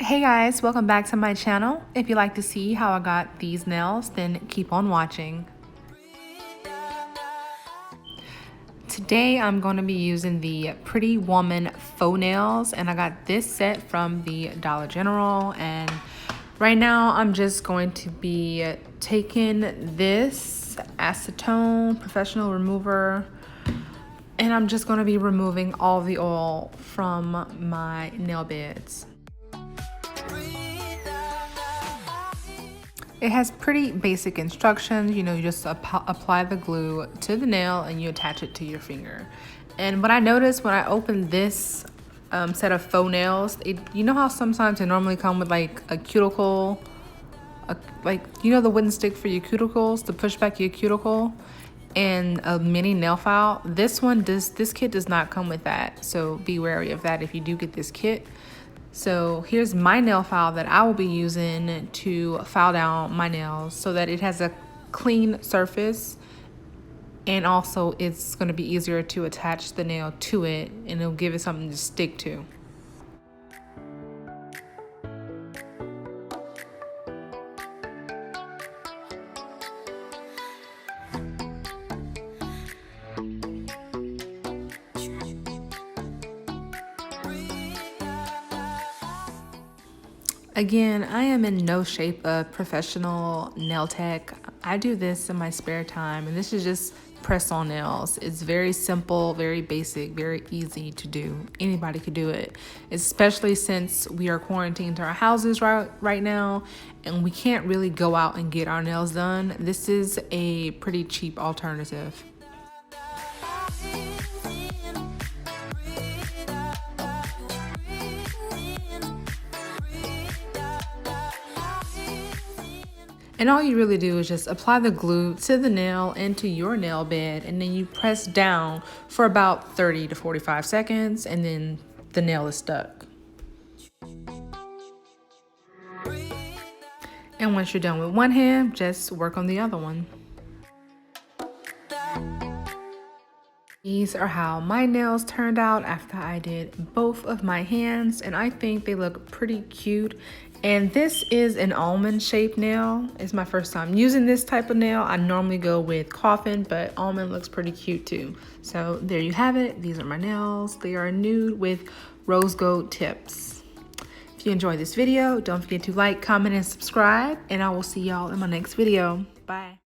Hey guys, welcome back to my channel. If you'd like to see how I got these nails, then keep on watching. Today I'm going to be using the Pretty Woman Faux Nails, and I got this set from the Dollar General. And right now I'm just going to be taking this acetone professional remover, and I'm just going to be removing all the oil from my nail beds. It has pretty basic instructions. You just apply the glue to the nail and you attach it to your finger. And what I noticed when I opened this set of faux nails, you know how sometimes they normally come with like a cuticle, the wooden stick for your cuticles to push back your cuticle, and a mini nail file. This kit does not come with that, so be wary of that if you do get this kit. So here's my nail file that I will be using to file down my nails so that it has a clean surface, and also it's going to be easier to attach the nail to it, and it'll give it something to stick to. Again, I am in no shape a professional nail tech. I do this in my spare time, and this is just press-on nails. It's very simple, very basic, very easy to do. Anybody could do it, especially since we are quarantined to our houses right now, and we can't really go out and get our nails done. This is a pretty cheap alternative. And all you really do is just apply the glue to the nail and to your nail bed, and then you press down for about 30 to 45 seconds, and then the nail is stuck. And once you're done with one hand, just work on the other one. These are how my nails turned out after I did both of my hands, and I think they look pretty cute. And this is an almond shaped nail. It's my first time using this type of nail. I normally go with coffin, but almond looks pretty cute too. So there you have it. These are my nails. They are nude with rose gold tips. If you enjoyed this video, don't forget to like, comment, and subscribe, and I will see y'all in my next video. Bye.